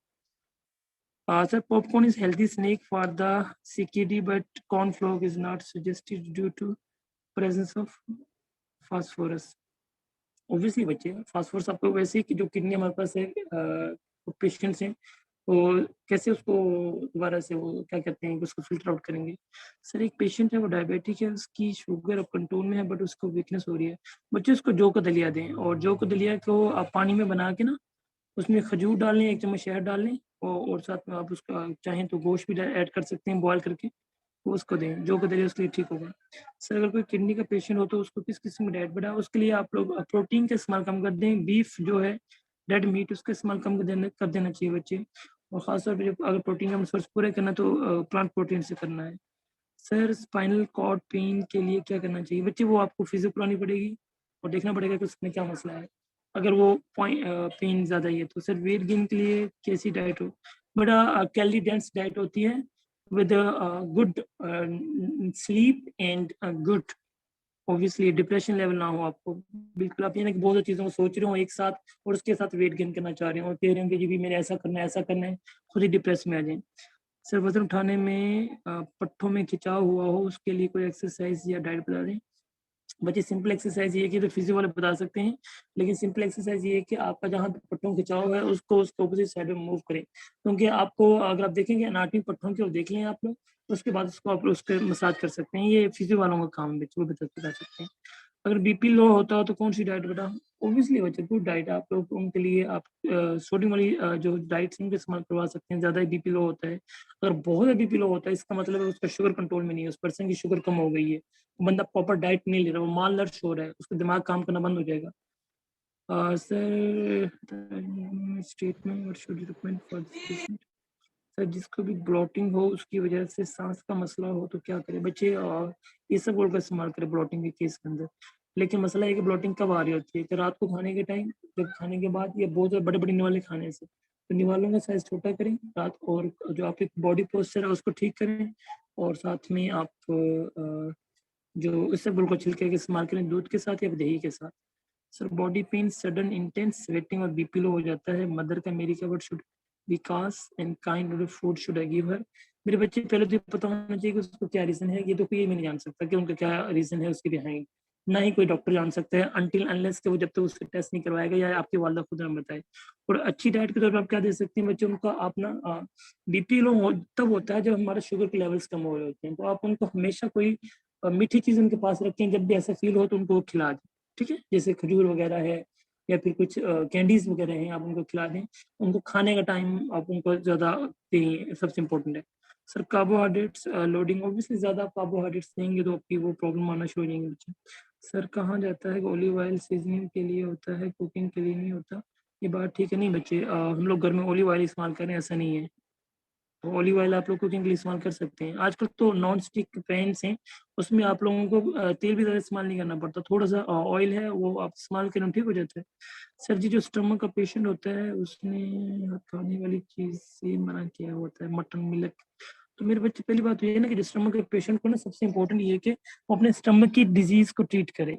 Sir, popcorn is healthy snack for the CKD, but corn flour is not suggested due to presence of phosphorus. Obviously बच्चे, फास्फोरस आपको वैसे कि जो किडनी हमारे पास है, पेशेंट्स हैं, वो कैसे उसको दोबारा से वो क्या कहते हैं उसको फिल्टर आउट करेंगे? सर, एक पेशेंट है वो डायबिटिक है, उसकी शुगर अब कंट्रोल में है बट उसको वीकनेस हो रही है। बच्चे उसको जौ का दलिया दें, और जौ का दलिया को आप पानी में बना के ना, उसमें खजूर डाल लें, 1 चम्मच शहद डाल लें, और साथ में आप उसका चाहें तो गोश्त भी ऐड कर सकते हैं बॉयल करके, वो उसको दें, जो कदरिया उसके लिए ठीक होगा। सर अगर कोई किडनी का पेशेंट हो तो उसको किस किस्म की डाइट बढ़ाए, उसके लिए आप लोग प्रोटीन का इस्तेमाल कम कर दें, बीफ जो है रेड मीट उसका इस्तेमाल कम कर देना चाहिए बच्चे, और ख़ासतौर पर जब अगर प्रोटीन का सोर्स पूरे करना तो प्लांट प्रोटीन से करना है। सर स्पाइनल कॉर्ड पेन के लिए क्या करना चाहिए बच्चे, वो आपको फिजियो करानी पड़ेगी और देखना पड़ेगा कि उसमें क्या मसला है। अगर वो पेन ज़्यादा ही है तो सर वेट गेन के लिए कैसी डाइट हो, बड़ा कैलोरी डेंस डाइट होती है with good sleep and good, obviously depression level ना हो आपको। बिल्कुल आप ये ना कि बहुत सारी चीज़ों को सोच रहे हो एक साथ और उसके साथ वेट गेन करना चाह रहे हो और कह रहे हो कि जी भी मेरे ऐसा करना है, खुद ही डिप्रेस में आ जाए। सर वजन उठाने में पट्टों में खिंचाव हुआ हो उसके लिए कोई एक्सरसाइज या डाइट बता दें। बच्चे सिंपल एक्सरसाइज ये है कि तो फिजियो वाले बता सकते हैं, लेकिन सिंपल एक्सरसाइज ये है कि आपका जहाँ पे पट्टों खिंचाव है उसको उसके ऑपोजिट साइड में मूव करें, क्योंकि आपको अगर आप देखेंगे अनाटमी पट्टों की और देख लें आप लोग, उसके बाद उसको आप उसके मसाज कर सकते हैं। ये फिजियो वालों का काम है, बच्चे वो बता सकते हैं। अगर बीपी लो होता हो तो कौन सी डाइट बेटा, ऑब्वियसली बच्चे गुड डाइट आप लोग उनके लिए आप सोडियम वाली जो डाइट उनका इस्तेमाल करवा सकते हैं। ज़्यादा बीपी लो होता है, अगर बहुत ज़्यादा बीपी लो होता है इसका मतलब है उसका शुगर कंट्रोल में नहीं है, उस पर्सन की शुगर कम हो गई है, बंदा प्रॉपर डाइट नहीं ले रहा, वो माल नर्श हो रहा है, उसका दिमाग काम करना बंद हो जाएगा। सर स्टेटमेंट और should recommend for this, sir जिसको भी ब्लॉटिंग हो उसकी वजह से सांस का मसला हो तो क्या करें बच्चे, ये सब वर्ड का इस्तेमाल करें ब्लॉटिंग के केस के अंदर। लेकिन मसला है कि ब्लॉटिंग कब आ रही होती है, कि रात को खाने के टाइम, जब खाने के बाद, या बहुत ज़्यादा बड़े बड़े निवाले खाने से, तो निवालों का साइज छोटा करें रात को, और जो आपकी बॉडी पोस्चर है उसको ठीक करें, और साथ में आप जो इससे को छिलके के इस्तेमाल करें दूध के साथ या दही के साथ। Sir body pain, sudden intense sweating और बीपी लो हो जाता है, मदर का मेरी का what should Vikas and kind of food should I give her. मेरे बच्चे पहले तो ये पता होना चाहिए कि उसको क्या रीजन है, ये तो कोई मैं नहीं जान सकता कि उनका क्या रीजन है उसके बिहाइंड, ना ही कोई डॉक्टर जान सकता है अनटिल अनलेस के वो जब तक उससे टेस्ट नहीं करवाएगा या आपकी वालदा खुद ना बताए। और अच्छी डाइट के तौर पर आप क्या दे सकते हैं बच्चे, उनको आप ना बीपी लो तब होता है जब हमारे शुगर के लेवल्स कम हो रहे होते हैं, तो आप उनको हमेशा कोई मीठी चीज उनके पास रखें, जब भी ऐसा फील हो तो उनको वो खिला दें, ठीक है, जैसे खजूर वगैरह है या फिर कुछ कैंडीज वगैरह हैं आप उनको खिला दें। उनको खाने का टाइम आप उनको ज़्यादा दें, सबसे इम्पोर्टेंट है। सर कार्बोहाइड्रेट्स लोडिंग, ऑब्वियसली ज़्यादा कार्बोहाइड्रेट्स देंगे तो आपकी वो प्रॉब्लम आना शुरू हो जाएंगे बच्चे। सर कहा जाता है कि ऑलिव ऑयल सीजनिंग के लिए होता है, कुकिंग के लिए नहीं होता, ये बात ठीक है नहीं बच्चे, हम लोग घर में ऑलिव ऑयल इस्तेमाल करें ऐसा नहीं है, तो ऑलिव ऑयल आप लोग कुकिंग के लिए इस्तेमाल कर सकते हैं। आजकल तो नॉन स्टिक पैन्स हैं, उसमें आप लोगों को तेल भी ज़्यादा इस्तेमाल नहीं करना पड़ता, थोड़ा सा ऑयल है वो आप इस्तेमाल करें ठीक हो जाता है। सर जी जो स्टमक का पेशेंट होता है उसने खाने वाली चीज़ से मना किया होता है, मटन मिल्क, तो मेरे बच्चे पहली बात ये है ना कि स्टमक के पेशेंट को ना सबसे इम्पोर्टेंट ये है कि वो अपने स्टमक की डिजीज को ट्रीट करे,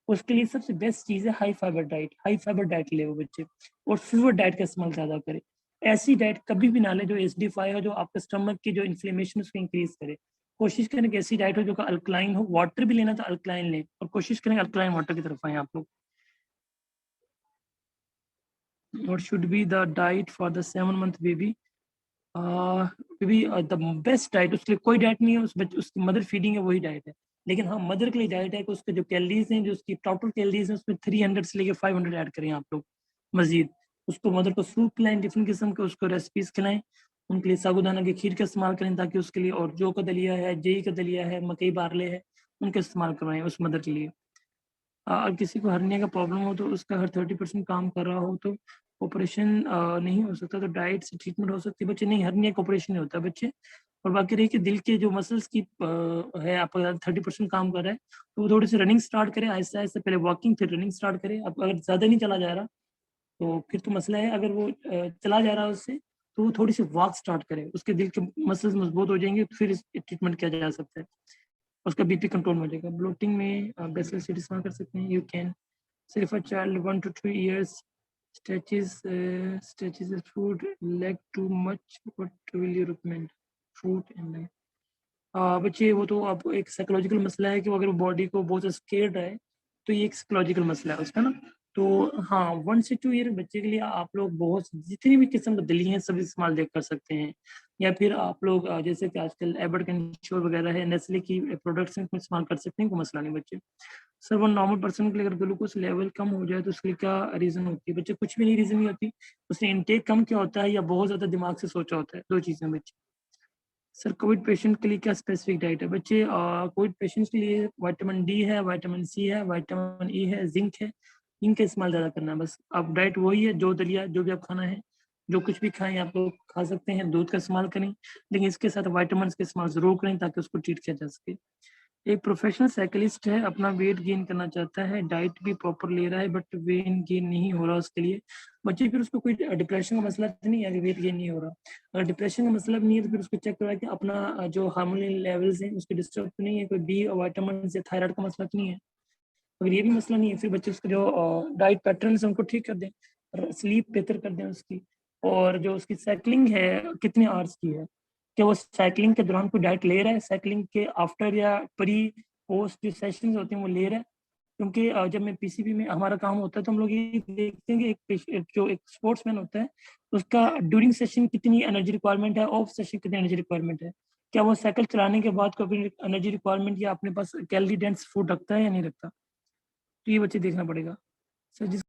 उसके लिए सबसे बेस्ट चीज़ है high fibre diet, high fibre diet ले वो बच्चे, और फीवर डाइट का इस्तेमाल ज़्यादा करें। ऐसी डाइट कभी भी ना ले जो एसिडिफाई हो, जो आपके स्टमक की जो इन्फ्लेमेशन उसको इंक्रीज करे। कोशिश करें कि ऐसी डाइट हो जो का अल्कलाइन हो, वाटर भी लेना तो अल्कलाइन लें, और कोशिश करें अल्कलाइन वाटर की तरफ आए आप लोग। What should be the diet for the 7 month baby? Baby the best diet, उसके लिए कोई डाइट नहीं है, उसकी मदर फीडिंग है वही डाइट है, लेकिन हाँ मदर के लिए डाइट है कि उसके जो कैलोरीज हैं, जो उसकी टोटल कैलोरीज हैं उसमें 300 से लेके 500 ऐड करें आप लोग मजीद। उसको मदर को सूप खिलाएं डिफरेंट किस्म के, उसको रेसिपीज खिलाएं, उनके लिए साबूदाना की खीर का इस्तेमाल करें ताकि उसके लिए, और जौ का दलिया है, जेई का दलिया है, मकई बारले है, उनका इस्तेमाल करवाएं उस मदर के लिए। अगर किसी को हर्निया का प्रॉब्लम हो तो उसका हर 30% काम कर रहा हो तो ऑपरेशन नहीं हो सकता, तो डाइट से ट्रीटमेंट हो सकती है बच्चे, नहीं हर्निया का ऑपरेशन नहीं होता बच्चे। और बाकी रही कि दिल के जो मसल्स की है आपका 30% काम कर रहा है तो वो थोड़ी सी रनिंग स्टार्ट करें आहिस्ता आहिस्ता, पहले वॉकिंग फिर रनिंग स्टार्ट करें। अब अगर ज़्यादा नहीं चला जा रहा तो फिर तो मसला है, अगर वो चला जा रहा है उससे तो वो थोड़ी सी वॉक स्टार्ट करें, उसके दिल के मसल्स मजबूत हो जाएंगे तो फिर ट्रीटमेंट किया जा सकता है, उसका बीपी कंट्रोल में हो जाएगा। ब्लोटिंग में आप बेसल सीट इस्तेमाल कर सकते हैं, you can. So if a child 1 to 2 years stretches his food leg too much, what will you recommend? Food and leg. बच्चे वो तो अब एक साइकोलॉजिकल मसला है कि वो अगर बॉडी को बहुत स्केर्ड है तो ये एक साइकोलॉजिकल मसला है उसका ना। तो हाँ 1 से 2 ईयर बच्चे के लिए आप लोग बहुत जितनी भी किस्म की दली हैं सब इस्तेमाल देख कर सकते हैं, या फिर आप लोग जैसे कि आजकल एबर्ट इंश्योर वगैरह है, नेस्ले की प्रोडक्ट्स हैं इस्तेमाल कर सकते हैं, कोई मसला नहीं बच्चे। सर वो नॉर्मल पर्सन के लिए अगर ग्लूकोज लेवल कम हो जाए तो उसके लिए क्या रीज़न होती है बच्चे? कुछ भी नहीं रीज़न नहीं होती, उसने इनटेक कम किया होता है या बहुत ज़्यादा दिमाग से सोचा होता है, दो चीज़ें बच्चे। सर कोविड पेशेंट के लिए क्या स्पेसिफिक डाइट है? बच्चे कोविड पेशेंट्स के लिए विटामिन डी है, विटामिन सी है, विटामिन ई है, जिंक है, इनका इस्तेमाल ज़्यादा करना है बस। अब डाइट वही है, जो दलिया जो भी आप खाना है, जो कुछ भी खाएं आप लोग खा सकते हैं, दूध का इस्तेमाल करें, लेकिन इसके साथ विटामिन का इस्तेमाल ज़रूर करें ताकि उसको ट्रीट किया जा सके। एक प्रोफेशनल साइकिलिस्ट है, अपना वेट गेन करना चाहता है, डाइट भी प्रॉपर ले रहा है बट वेट गेन नहीं हो रहा उसके लिए। बच्चे फिर उसको कोई डिप्रेशन का मसला तो नहीं है कि वेट गेन नहीं हो रहा। अगर डिप्रेशन का मतलब नहीं है तो फिर उसको चेक करवा के अपना जो हार्मोनल लेवल्स हैं उसके डिस्टर्ब तो नहीं है, कोई बी विटामिन या थायराइड का मसला तो नहीं है। अगर ये भी मसला नहीं है फिर बच्चे उसका जो डाइट पैटर्न है उनको ठीक कर दें, स्लीप बेहतर कर दें उसकी, और जो उसकी साइकिलिंग है कितने आवर्स की है, क्या वो साइकिलिंग के दौरान कोई डाइट ले रहा है, साइकिलिंग के आफ्टर या प्री पोस्ट जो सेशंस होते हैं वो ले रहा है। क्योंकि जब मैं पीसीबी में हमारा काम होता है तो हम लोग ये देखते हैं कि जो एक स्पोर्ट्समैन होता है उसका ड्यूरिंग सेशन कितनी एनर्जी रिक्वायरमेंट है, ऑफ सेशन कितनी एनर्जी रिक्वायरमेंट है, क्या वो साइकिल चलाने के बाद कोई एनर्जी रिक्वायरमेंट या अपने पास कैलोरी डेंस फूड रखता है या नहीं रखता, तो ये बच्चे देखना पड़ेगा सर। जिस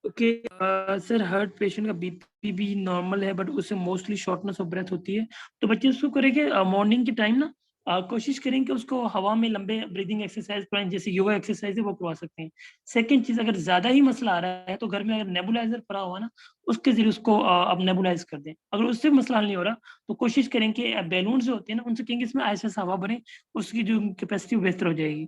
ओके सर, हार्ट पेशेंट का बीपी भी नॉर्मल है बट उससे मोस्टली शॉर्टनेस ऑफ ब्रेथ होती है, तो बच्चे उसको करेंगे मॉर्निंग के टाइम ना कोशिश करें कि उसको हवा में लंबे ब्रीदिंग एक्सरसाइज कराएं, जैसे योगा एक्सरसाइज है वो करवा सकते हैं। सेकंड चीज, अगर ज्यादा ही मसला आ रहा है तो घर में अगर नेबुलाइजर पड़ा हुआ ना उसके जरिए उसको अब नेबुलाइज कर दें। अगर उससे मसला नहीं हो रहा तो कोशिश करें कि बैलून जो होते हैं ना उनसे कहेंगे इसमें ऐसा हवा भरें, उसकी जो कैपेसिटी बेहतर हो जाएगी।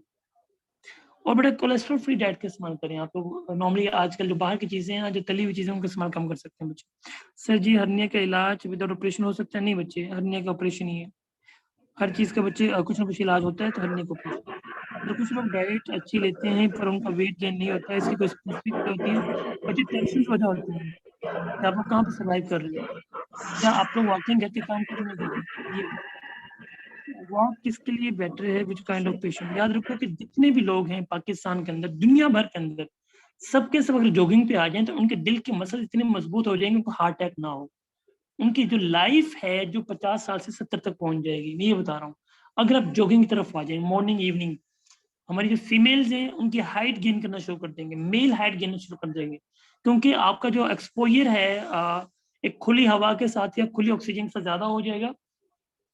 और बड़ा कोलेस्ट्रॉल फ्री डाइट का इस्तेमाल करें आप लोग। नॉर्मली आजकल जो बाहर की चीजें हैं, जो तली हुई चीजें, उनका इस्तेमाल कम कर सकते हैं बच्चे। सर जी, हर्निया का इलाज विदाउट ऑपरेशन हो सकता है? नहीं बच्चे, हर्निया का ऑपरेशन ही है। हर चीज का बच्चे कुछ ना कुछ इलाज होता है, तो हर्निया का ऑपरेशन। तो कुछ लोग डाइट अच्छी लेते हैं पर उनका वेट गेन नहीं होता है, इसकी कोई स्पेसिफिक होती है? बच्चे टेंशन वजह होती है कि आप लोग कहाँ पे सर्वाइव कर रहे हो, क्या आप लोग वॉकिंग करके काम कर रहे हैं? ये वॉक किसके लिए बेटर है, विच काइंड ऑफ पेशेंट? याद रखो कि जितने भी लोग हैं पाकिस्तान के अंदर, दुनिया भर के अंदर, सबके सब अगर जॉगिंग पे आ जाएं तो उनके दिल के मसल इतने मजबूत हो जाएंगे उनको हार्ट अटैक ना हो। उनकी जो लाइफ है जो 50 साल से 70 तक पहुंच जाएगी, मैं ये बता रहा हूँ। अगर आप जॉगिंग की तरफ आ जाए मॉर्निंग इवनिंग, हमारी जो फीमेल्स हैं उनकी हाइट गेन करना शुरू कर देंगे, मेल हाइट गेन शुरू कर देंगे, क्योंकि आपका जो एक्सपोजर है एक खुली हवा के साथ या खुली ऑक्सीजन से ज्यादा हो जाएगा।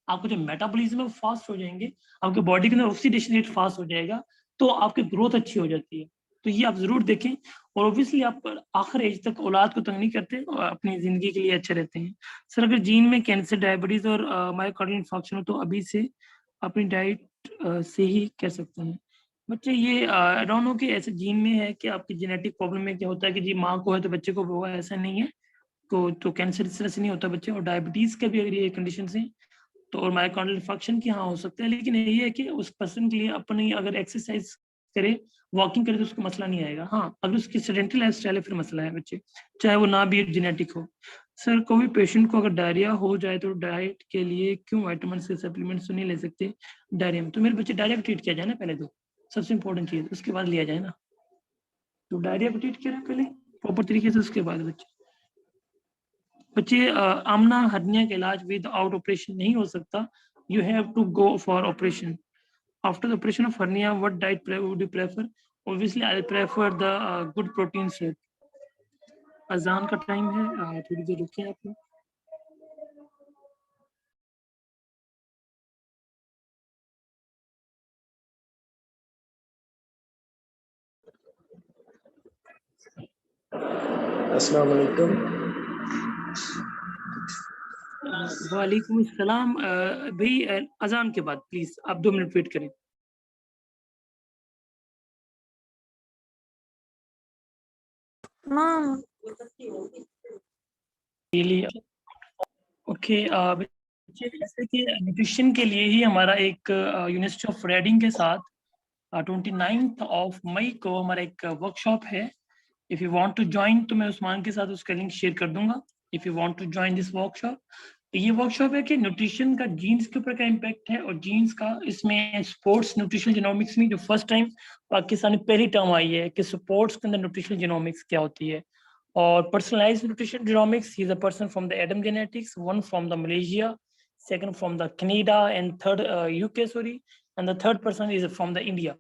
आपका जो मेटाबॉलिज्म है वो फास्ट हो जाएंगे, आपके बॉडी के अंदर ऑक्सीडेशन रेट फास्ट हो जाएगा, तो आपकी ग्रोथ अच्छी हो जाती है। तो ये आप जरूर देखें, और ऑब्वियसली आप आखिर एज तक औलाद को तंग नहीं करते और अपनी जिंदगी के लिए अच्छे रहते हैं। सर, अगर जीन में कैंसर, डायबिटीज और मायोकार्डियल इंफार्क्शन हो तो अभी से अपनी डाइट से ही कर सकते हैं बच्चे। ये डोंट नो कि ऐसे जीन में है कि आपकी जेनेटिक प्रॉब्लम में क्या होता है कि जी माँ को है तो बच्चे को होगा, ऐसा नहीं है। तो कैंसर इस तरह से नहीं होता बच्चे, और डायबिटीज का भी अगर ये कंडीशन है तो, और मायोकार्डियल इंफार्क्शन की हाँ हो सकता है, लेकिन ये है कि उस पर्सन के लिए अपनी अगर एक्सरसाइज करे, वॉकिंग करे तो उसको मसला नहीं आएगा। हाँ, अगर उसकी सेडेंटरी लाइफस्टाइल है फिर मसला है बच्चे, चाहे वो ना भी जेनेटिक हो। सर, कोई पेशेंट को अगर डायरिया हो जाए तो डाइट के लिए क्यों विटामिन से सप्लीमेंट्स तो नहीं ले सकते डायरिया में? तो मेरे बच्चे डायरिया को ट्रीट किया जाए ना पहले, तो सबसे इंपॉर्टेंट चीज, उसके बाद लिया जाए ना। तो डायरिया को ट्रीट किया पहले प्रॉपर तरीके से, उसके बाद बच्चे आमना हर्निया का इलाज विदाउट ऑपरेशन नहीं हो सकता, you have to go for operation. After the operation of hernia what diet would you prefer? Obviously I prefer the good protein shake. अजान का टाइम है, थोड़ी देर रुकिए आप लोग। अस्सलाम वालेकुम। वालेकुम अस्सलाम। भाई अजान के बाद प्लीज आप 2 मिनट वेट करें। ओके, जैसे कि न्यूट्रिशन के लिए ही हमारा एक यूनिवर्सिटी ऑफ रेडिंग के साथ 29 ऑफ मई को हमारा एक वर्कशॉप है। If you want to join तो मैं उस्मान के साथ उसका लिंक शेयर कर दूंगा। If you want to join this workshop, ये वर्कशॉप है कि न्यूट्रिशन का जीन्स के ऊपर का इम्पैक्ट है, और जीन्स का इसमें स्पोर्ट्स न्यूट्रिशन जीनोमिक्स में जो फर्स्ट टाइम पाकिस्तान में पहली टर्म आई है कि स्पोर्ट्स के अंदर न्यूट्रिशन जीनोमिक्स क्या होती है। और personalised nutrition genomics, he is a person from the Adam genetics, one from the Malaysia, second from the Canada, and third UK, sorry, and the third person is from the India,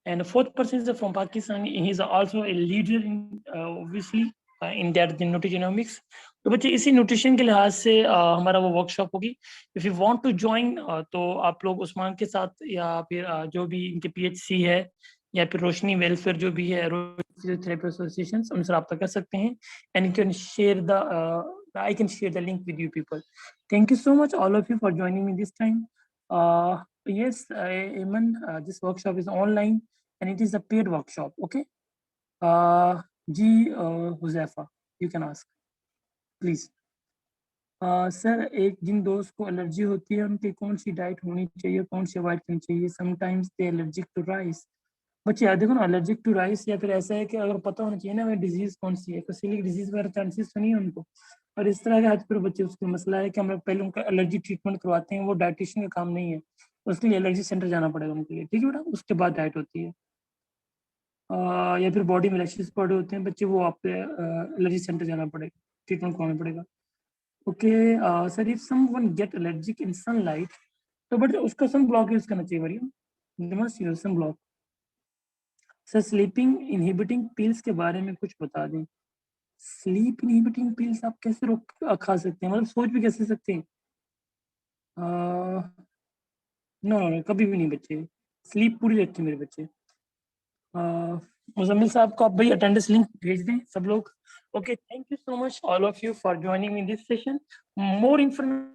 and the fourth person is from Pakistan. He is also a leader in obviously in that nutrigenomics. तो बच्चे इसी nutrition के लिहाज से हमारा वो workshop होगी। If you want to join तो आप लोग उस्मान के साथ या फिर जो भी इनके PHC है या फिर रोशनी वेलफेयर जो भी है, फिजियोथेरेपी एसोसिएशन, उनसे रब्ता कर सकते हैं। And you can share the I can share the link with you people. Thank you so much all of you for joining me this time. Yes, Eamon, this workshop is online and it is a paid workshop. Okay. Ji Huzaifa, you can ask, please. Sir, एक जिन दोस्त को allergy होती है उनकी कौन सी diet होनी चाहिए, कौन सी अवॉइड करनी चाहिए? Sometimes they allergic to rice. बच्चे याद देखो ना, एलर्जिक टू राइस, या फिर ऐसा है कि अगर पता होना चाहिए ना हमें डिजीज कौन सी है, तो सिलिक डिजीज वगैरह चांसेस तो नहीं है उनको। और इस तरह के आज फिर बच्चे उसका मसला है कि हम लोग पहले उनका एलर्जी ट्रीटमेंट करवाते हैं, वो डाइटिशियन का काम नहीं है, उसके लिए एलर्जी सेंटर जाना पड़ेगा उनके लिए। ठीक है बेटा, उसके बाद डाइट होती है। या फिर बॉडी में रैशेस पड़े होते हैं बच्चे, वो आप एलर्जी सेंटर जाना पड़ेगा, ट्रीटमेंट करवाना पड़ेगा। Okay sir, if someone get allergic in sunlight, तो बट उसका सन ब्लॉक यूज करना चाहिए Maryam, they must use sun block. Sir, sleeping inhibiting pills के बारे में कुछ बता दें। स्लीप इनहिबिटिंग पिल्स आप कैसे रोक खा सकते हैं, मतलब सोच भी कैसे सकते हैं? नो नो, कभी भी नहीं बच्चे, स्लीप पूरी रहती है मेरे बच्चे। मुजम्मिल साहब को आप भाई अटेंडेंस लिंक भेज दें सब लोग। Okay, thank you so much all of you for joining in this session. More information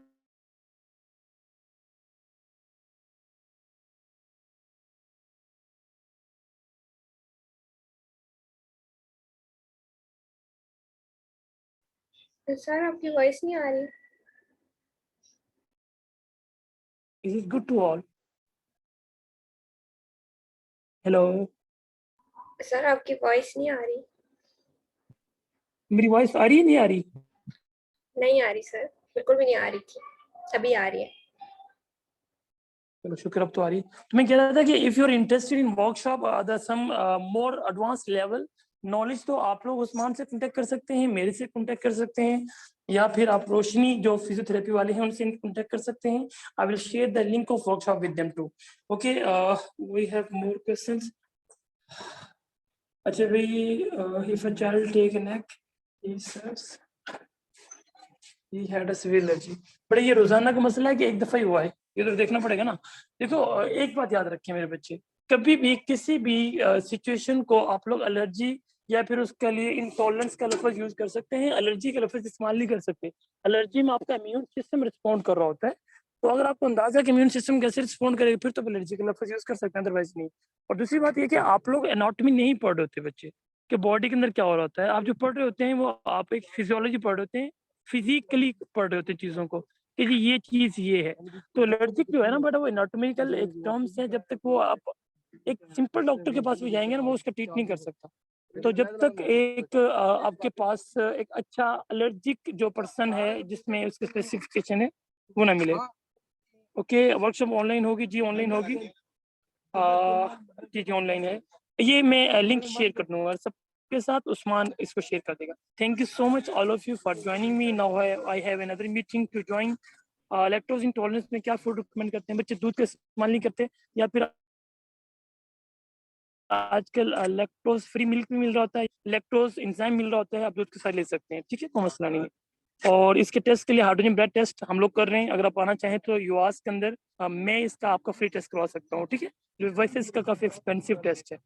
sir आपकी वॉइस नहीं आ रही। Is it good to all? Hello, sir आपकी वॉइस नहीं आ रही। मेरी वॉइस आ रही है, नहीं आ रही? नहीं आ रही सर, बिल्कुल भी नहीं आ रही थी, अभी आ रही है। चलो शुक्र, अब तो आ रही। तो मैं कह रहा था कि if you are interested in workshop the some more advance level knowledge, तो आप लोग उस्मान से कांटेक्ट कर सकते हैं, मेरे से कांटेक्ट कर सकते हैं, या फिर आप रोशनी जो फिजियोथेरेपी वाले हैं उनसे कांटेक्ट कर सकते हैं। I will share the link of workshop with them too. Okay, we have more questions. अच्छा भाई, if a child take an act, he had a severe allergy। बड़े ये रोजाना का मसला है कि एक दफा ही हुआ है, ये तो देखना पड़ेगा ना। देखो, एक बात याद रखें मेरे बच्चे, कभी भी किसी भी सिचुएशन को आप लोग एलर्जी या फिर उसके लिए इंटॉलरेंस का लफ्ज यूज कर सकते हैं, एलर्जी का लफ्ज इस्तेमाल नहीं कर सकते। एलर्जी में आपका इम्यून सिस्टम रिस्पॉन्ड कर रहा होता है, तो अगर आपको अंदाजा कि इम्यून सिस्टम कैसे रिस्पॉन्ड करेगा फिर तो एलर्जी का लफ्ज यूज कर सकते हैं, अदरवाइज नहीं। और दूसरी बात ये कि आप लोग एनाटॉमी नहीं पढ़ रहे होते बच्चे कि बॉडी के अंदर क्या हो रहा होता है। आप जो पढ़ रहे होते हैं वो आप एक फिजियोलॉजी पढ़ रहे होते हैं, फिजिकली पढ़ रहे होते चीजों को कि जी ये चीज ये है। तो एलर्जिक जो है ना बेटा, वो एनाटॉमिकल एक टर्म्स है, जब तक वो आप एक सिंपल डॉक्टर के पास भी जाएंगे ना वो उसका ट्रीट नहीं कर सकता। तो जब तक एक आपके पास एक अच्छा एलर्जिक जो पर्सन है जिसमें उसके स्पेसिफिकेशन है वो ना मिले। ओके, वर्कशॉप ऑनलाइन होगी जी, ऑनलाइन होगी जी ऑनलाइन है। ये मैं लिंक शेयर कर दूंगा सबके साथ, उस्मान इसको शेयर कर देगा। Thank you so much all of you for joining me. Now I have another meeting to join. Lactose intolerance में क्या फूड रिकमेंड करते हैं बच्चे? दूध का इस्तेमाल नहीं करते, या फिर आजकल लैक्टोज फ्री मिल्क भी मिल रहा होता है, लैक्टोज एंजाइम मिल रहा होता है, आप दूध के साथ ले सकते हैं। ठीक है, कोई मसला नहीं है। और इसके टेस्ट के लिए हाइड्रोजन ब्लड टेस्ट हम लोग कर रहे हैं, अगर आप आना चाहें तो यूआस के अंदर मैं इसका आपका फ्री टेस्ट करवा सकता हूँ। ठीक है, वैसे इसका काफी एक्सपेंसिव टेस्ट है।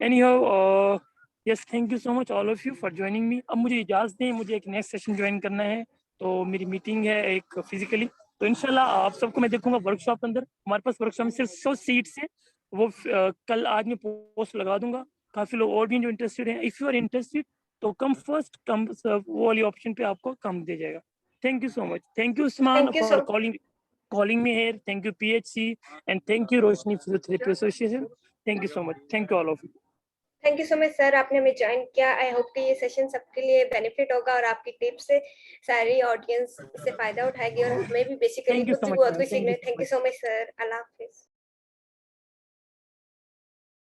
Anyhow, yes, thank you so much all of you for joining मी। अब मुझे इजाजत दें, मुझे एक नेक्स्ट सेशन ज्वाइन करना है, तो मेरी मीटिंग है एक फिजिकली। तो इंशाल्लाह आप सबको मैं देखूंगा वर्कशॉप के अंदर। हमारे पास वर्कशॉप में सिर्फ 100 सीट्स है, वो कल आज मैं पोस्ट लगा दूंगा। काफी लोग और भी जो इंटरेस्टेड हैं, इफ यू आर इंटरेस्टेड तो कम फर्स्ट कम वो वाली ऑप्शन पे आपको कम दिया जाएगा। Thank you so much. Thank you Usman thank you for so calling me here. Thank you PHC, and thank you Roshni Physiotherapy Association. Thank you so much. Thank you all of you. Thank you so much sir, आपने हमें join किया। I hope कि ये session सबके लिए benefit होगा और आपकी टिप्स से सारी ऑडियंस इससे फायदा उठाएगी और हमें भी बेसिकली Thank you खुद so भी much, बहुत ma'am. कुछ Thank सीखना you है। so thank you much. So much sir, Allah Hafiz.